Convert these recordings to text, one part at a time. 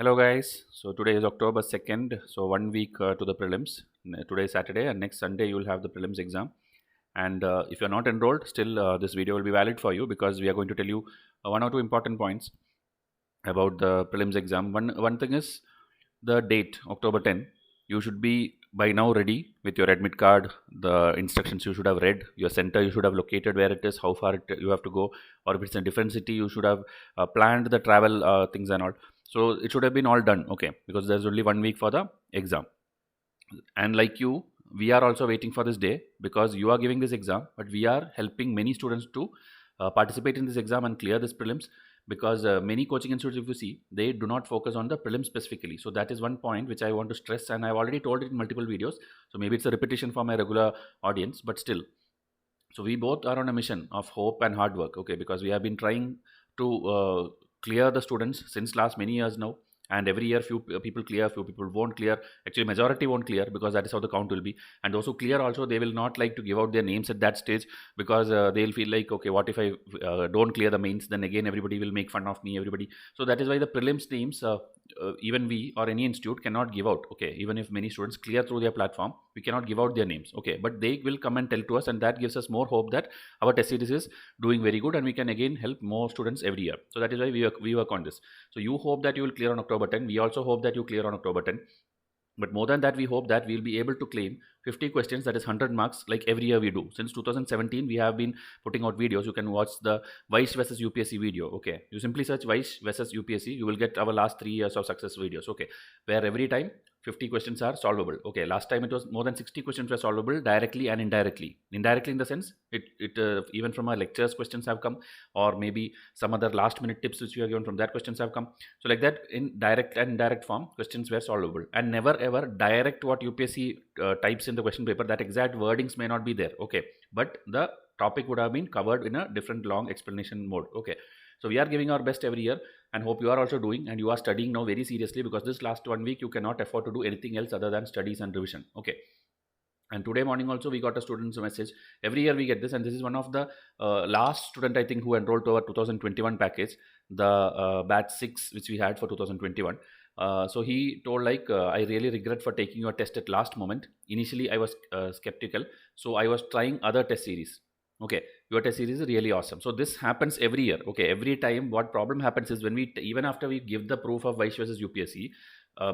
Hello guys. So today is October 2nd. So 1 week to the prelims. Today is Saturday and next Sunday you will have the prelims exam. And if you're not enrolled, still this video will be valid for you because we are going to tell you one or two important points about the prelims exam. One thing is the date, October 10. You should be by now ready with your admit card, the instructions you should have read, your center you should have located where it is, how far you have to go, or if it's in a different city, you should have planned the travel things and all. So it should have been all done, okay, because there's only 1 week for the exam. And like you, we are also waiting for this day because you are giving this exam, but we are helping many students to participate in this exam and clear this prelims because many coaching institutes, if you see, they do not focus on the prelims specifically. So that is one point which I want to stress, and I've already told it in multiple videos. So maybe it's a repetition for my regular audience, but still. So we both are on a mission of hope and hard work, okay, because we have been trying to clear the students since last many years now, and every year few people clear, few people won't clear. Actually majority won't clear because that is how the count will be. And those who clear also, they will not like to give out their names at that stage because they'll feel like, okay, what if I don't clear the mains, then again everybody will make fun of me, everybody. So that is why the prelims names, even we or any institute cannot give out, okay, even if many students clear through their platform, we cannot give out their names, okay, but they will come and tell to us, and that gives us more hope that our test series is doing very good and we can again help more students every year. So that is why we work on this. So you hope that you will clear on October 10. We also hope that you clear on October 10. But more than that, we hope that we'll be able to claim 50 questions, that is 100 marks, like every year we do. Since 2017, we have been putting out videos. You can watch the Vice versus UPSC video. Okay, you simply search Vice versus UPSC. You will get our last 3 years of success videos. Okay, where every time 50 questions are solvable. Okay, last time it was more than 60 questions were solvable directly and indirectly. Indirectly in the sense, even from our lectures, questions have come, or maybe some other last minute tips which we have given from that questions have come. So like that, in direct and indirect form, questions were solvable. And never ever direct what UPSC types in the question paper, that exact wordings may not be there, okay, but the topic would have been covered in a different long explanation mode, okay. So we are giving our best every year, and hope you are also doing, and you are studying now very seriously, because this last 1 week you cannot afford to do anything else other than studies and revision, okay. And today morning also we got a student's message. Every year we get this, and this is one of the last student, I think, who enrolled to our 2021 package, the batch 6 which we had for 2021. So he told like, I really regret for taking your test at last moment. Initially I was skeptical, so I was trying other test series. Okay, your test series is really awesome. So this happens every year, okay. Every time what problem happens is, when we even after we give the proof of Vice versus UPSC,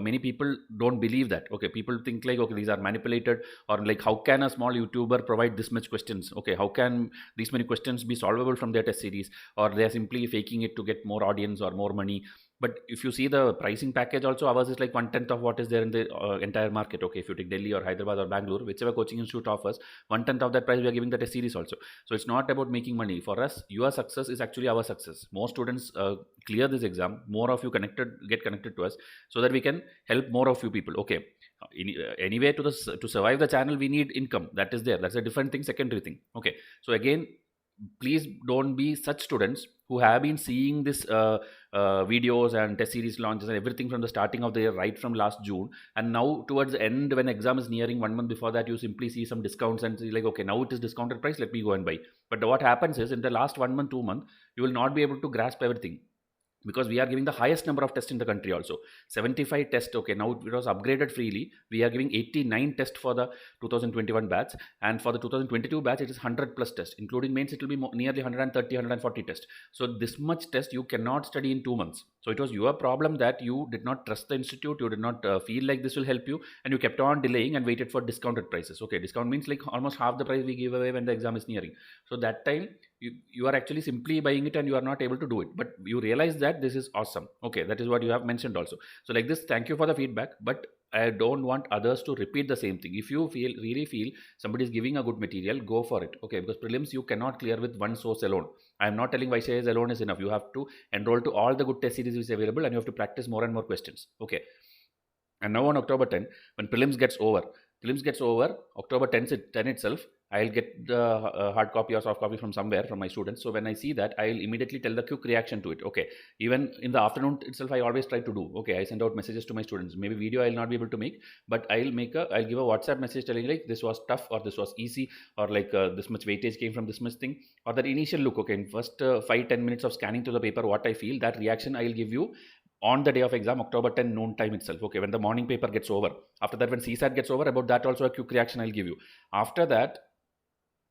many people don't believe that, okay. People think like, okay, these are manipulated, or like, how can a small YouTuber provide this much questions, okay, how can these many questions be solvable from their test series, or they are simply faking it to get more audience or more money. But if you see the pricing package also, ours is like 1/10 of what is there in the entire market, okay. If you take Delhi or Hyderabad or Bangalore, whichever coaching institute offers, 1/10 of that price we are giving the test series also. So it's not about making money. For us, your success is actually our success. More students clear this exam, more of you get connected to us, so that we can help more of you people, okay. Anyway, to survive the channel, we need income. That is there, that's a different thing, secondary thing, okay. So again, please don't be such students who have been seeing this videos and test series launches and everything from the starting of the year, right from last June, and now towards the end, when exam is nearing 1 month before that, you simply see some discounts and see like, okay, now it is discounted price, let me go and buy. But what happens is, in the last 1 month, 2 month, you will not be able to grasp everything, because we are giving the highest number of tests in the country also. 75 tests, okay. Now it was upgraded freely, we are giving 89 tests for the 2021 batch, and for the 2022 batch it is 100 plus tests, including mains it will be nearly 130 140 tests. So this much test you cannot study in 2 months. So it was your problem that you did not trust the institute, you did not feel like this will help you, and you kept on delaying and waited for discounted prices, okay. Discount means like almost half the price we give away when the exam is nearing. So that time you are actually simply buying it and you are not able to do it, but you realize that this is awesome, okay. That is what you have mentioned also. So like this, thank you for the feedback, but I don't want others to repeat the same thing. If you really feel somebody is giving a good material, go for it, okay, because prelims you cannot clear with one source alone. I am not telling Vaishya alone is enough. You have to enroll to all the good test series which is available, and you have to practice more and more questions, okay. And now on October 10, when prelims gets over October 10 itself, I'll get the hard copy or soft copy from somewhere from my students. So when I see that, I'll immediately tell the quick reaction to it, okay. Even in the afternoon itself, I always try to do, okay, I send out messages to my students. Maybe video I'll not be able to make, but I'll give a WhatsApp message telling like, this was tough, or this was easy, or like this much weightage came from this much thing, or that initial look, okay, in first 5-10 minutes of scanning to the paper, what I feel, that reaction I'll give you on the day of exam, October 10 noon time itself. Okay, when the morning paper gets over. After that, when CSAT gets over, about that also a quick reaction I'll give you. After that,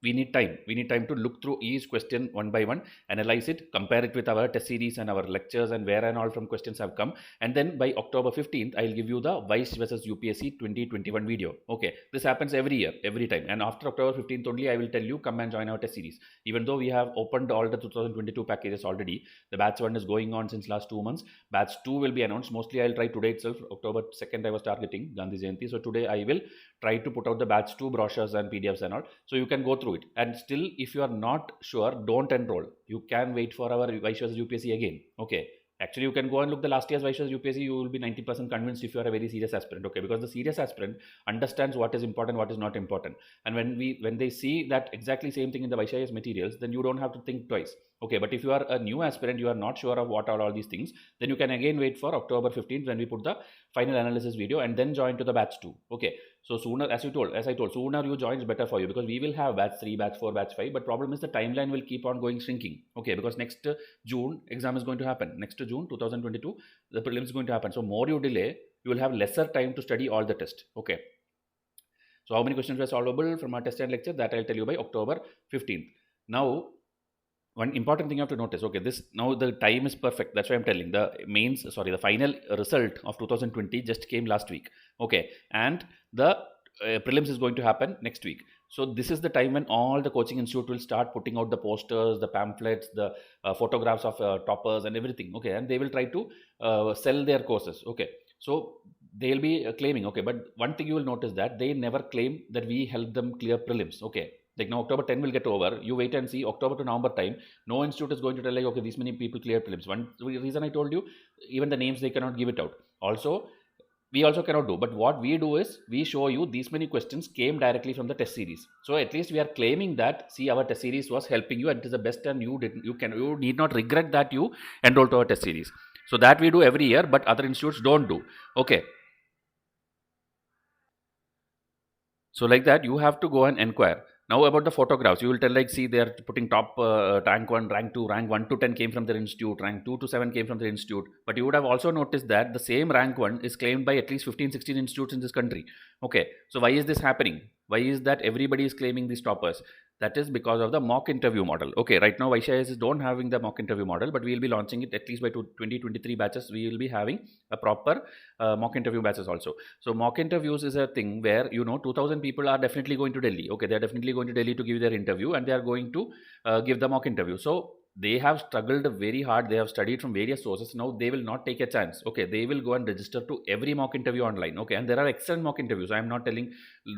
we need time. We need time to look through each question one by one, analyze it, compare it with our test series and our lectures and where and all from questions have come. And then by October 15th, I'll give you the Vice versus UPSC 2021 video. Okay, this happens every year, every time. And after October 15th only, I will tell you, come and join our test series. Even though we have opened all the 2022 packages already, the batch 1 is going on since last 2 months. Batch 2 will be announced. Mostly I'll try today itself. October 2nd, I was targeting Gandhi Jayanti. So today I will try to put out the batch 2 brochures and PDFs and all. So you can go through it. And still, if you are not sure, don't enroll. You can wait for our Vice versus UPSC again. Okay. Actually, you can go and look the last year's Vice versus UPSC. You will be 90% convinced if you are a very serious aspirant. Okay, because the serious aspirant understands what is important, what is not important. And when they see that exactly same thing in the Vice materials, then you don't have to think twice. Okay, but if you are a new aspirant, you are not sure of what are all these things, then you can again wait for October 15th when we put the final analysis video and then join to the batch 2. Okay, so sooner, as I told, sooner you join is better for you, because we will have batch 3, batch 4, batch 5, but problem is the timeline will keep on going shrinking. Okay, because next June exam is going to happen. Next June 2022, the prelims is going to happen. So more you delay, you will have lesser time to study all the tests. Okay. So how many questions were solvable from our test and lecture? That I'll tell you by October 15th. Now, one important thing you have to notice, okay, this now the time is perfect. That's why I'm telling the final result of 2020 just came last week. Okay, and the prelims is going to happen next week. So this is the time when all the coaching institute will start putting out the posters, the pamphlets, the photographs of toppers and everything. Okay, and they will try to sell their courses. Okay, so they'll be claiming. Okay, but one thing you will notice that they never claim that we help them clear prelims. Okay. Like now October 10 will get over. You wait and see October to November time. No institute is going to tell like, okay, these many people clear prelims. One reason I told you, even the names they cannot give it out. Also, we also cannot do. But what we do is we show you these many questions came directly from the test series. So at least we are claiming that, see, our test series was helping you and it is the best, and you need not regret that you enrolled to our test series. So that we do every year, but other institutes don't do. Okay. So like that, you have to go and inquire. Now about the photographs, you will tell like, see, they are putting top rank 1, rank 2, rank 1 to 10 came from their institute, rank 2 to 7 came from their institute. But you would have also noticed that the same rank 1 is claimed by at least 15, 16 institutes in this country. Okay, so why is this happening? Why is that everybody is claiming these toppers? That is because of the mock interview model. Okay, right now YCIS don't having the mock interview model, but we will be launching it at least by 2023 batches. We will be having a proper mock interview batches also. So mock interviews is a thing where 2000 people are definitely going to Delhi. Okay, they are definitely going to Delhi to give their interview, and they are going to give the mock interview. So they have struggled very hard. They have studied from various sources. Now they will not take a chance. Okay, they will go and register to every mock interview online. Okay, and there are excellent mock interviews. I am not telling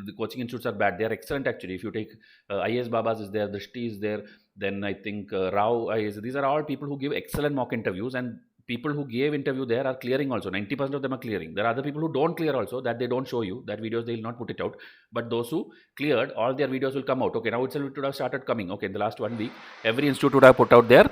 the coaching institutes are bad. They are excellent actually. If you take IAS Babas is there, Drishti is there, then I think Rao IAS. These are all people who give excellent mock interviews, and people who gave interview there are clearing also. 90% of them are clearing. There are other people who don't clear also, that they don't show you. That videos they will not put it out. But those who cleared, all their videos will come out. Okay, now itself it would have started coming. Okay, in the last 1 week, every institute would have put out their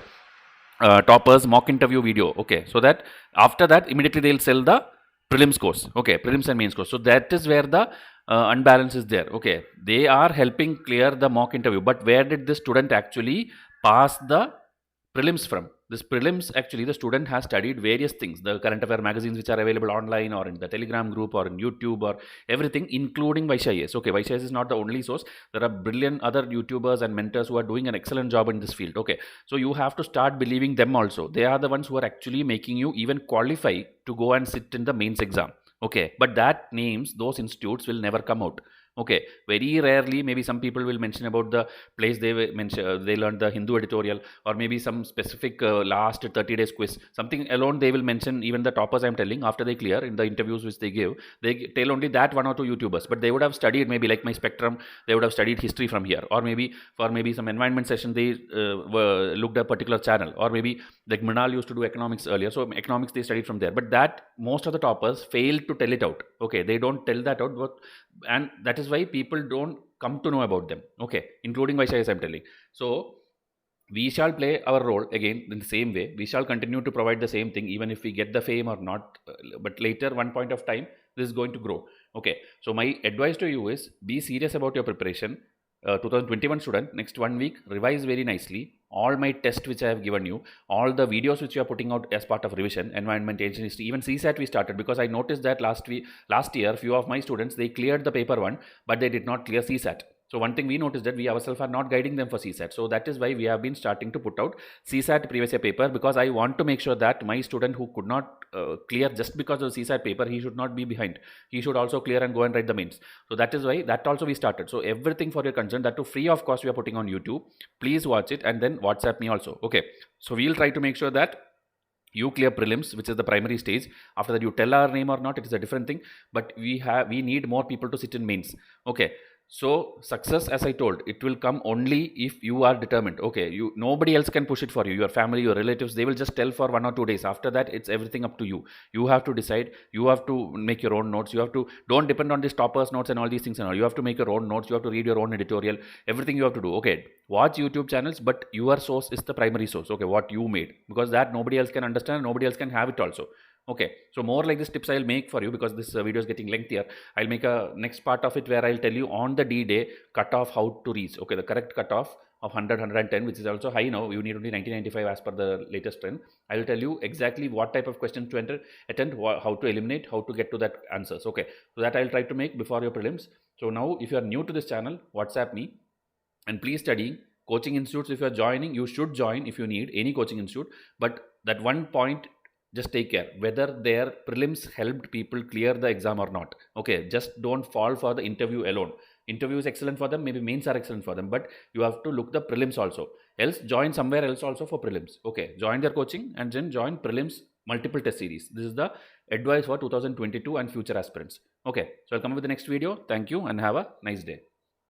toppers mock interview video. Okay, so that after that immediately they'll sell the prelims course. Okay, prelims and mains course. So that is where the unbalance is there. Okay, they are helping clear the mock interview, but where did the student actually pass the prelims from? This prelims, actually the student has studied various things, the current affair magazines which are available online or in the Telegram group or in YouTube or everything, including YCIS. Okay, YCIS is not the only source. There are brilliant other YouTubers and mentors who are doing an excellent job in this field. Okay, so you have to start believing them also. They are the ones who are actually making you even qualify to go and sit in the mains exam. Okay, but that names, those institutes will never come out. Okay, very rarely, maybe some people will mention about the place they learned the Hindu editorial, or maybe some specific last 30 days quiz, something alone they will mention. Even the toppers I'm telling, after they clear in the interviews which they give, they tell only that 1 or 2 YouTubers, but they would have studied maybe like my Spectrum, they would have studied history from here, or maybe for some environment session they looked at a particular channel, or maybe like Mrinal used to do economics earlier, so economics they studied from there. But that most of the toppers fail to tell it out. Okay, they don't tell that out, and that is why people don't come to know about them. Okay, including YCIS I'm telling. So we shall play our role again in the same way. We shall continue to provide the same thing, even if we get the fame or not. But later, one point of time, this is going to grow. Okay, so my advice to you is be serious about your preparation. 2021 student, next 1 week revise very nicely all my tests which I have given you, all the videos which you are putting out as part of revision, environment, ancient history, even CSAT we started, because I noticed that last year few of my students, they cleared the paper 1 but they did not clear CSAT. So one thing we noticed that we ourselves are not guiding them for CSAT. So that is why we have been starting to put out CSAT previous year paper, because I want to make sure that my student who could not clear just because of CSAT paper, he should not be behind. He should also clear and go and write the mains. So that is why that also we started. So everything for your concern, that too free of cost, we are putting on YouTube. Please watch it and then WhatsApp me also. Okay. So we'll try to make sure that you clear prelims, which is the primary stage. After that, you tell our name or not, it is a different thing. But we need more people to sit in mains. Okay. So success, as I told, it will come only if you are determined. Okay, nobody else can push it for you. Your family, your relatives, they will just tell for 1 or 2 days. After that, it's everything up to you. You have to decide. You have to make your own notes. You have to, don't depend on these toppers notes and all these things and all. You have to make your own notes. You have to read your own editorial. Everything you have to do. Okay, watch YouTube channels, but your source is the primary source. Okay, what you made, because that nobody else can understand. Nobody else can have it also. Okay, so more like this tips I'll make for you, because this video is getting lengthier. I'll make a next part of it where I'll tell you on the D-Day cutoff how to reach. Okay, the correct cutoff of 100, 110, which is also high now. You need only 1995 as per the latest trend. I will tell you exactly what type of questions to attend, how to eliminate, how to get to that answers. Okay, so that I'll try to make before your prelims. So now, if you are new to this channel, WhatsApp me, and please study. Coaching institutes, if you are joining, you should join if you need any coaching institute. But that one point, just take care whether their prelims helped people clear the exam or not. Okay, just don't fall for the interview alone. Interview is excellent for them, maybe mains are excellent for them, but you have to look the prelims also. Else join somewhere else also for prelims. Okay, join their coaching and then join prelims multiple test series. This is the advice for 2022 and future aspirants. Okay, so I'll come up with the next video. Thank you and have a nice day.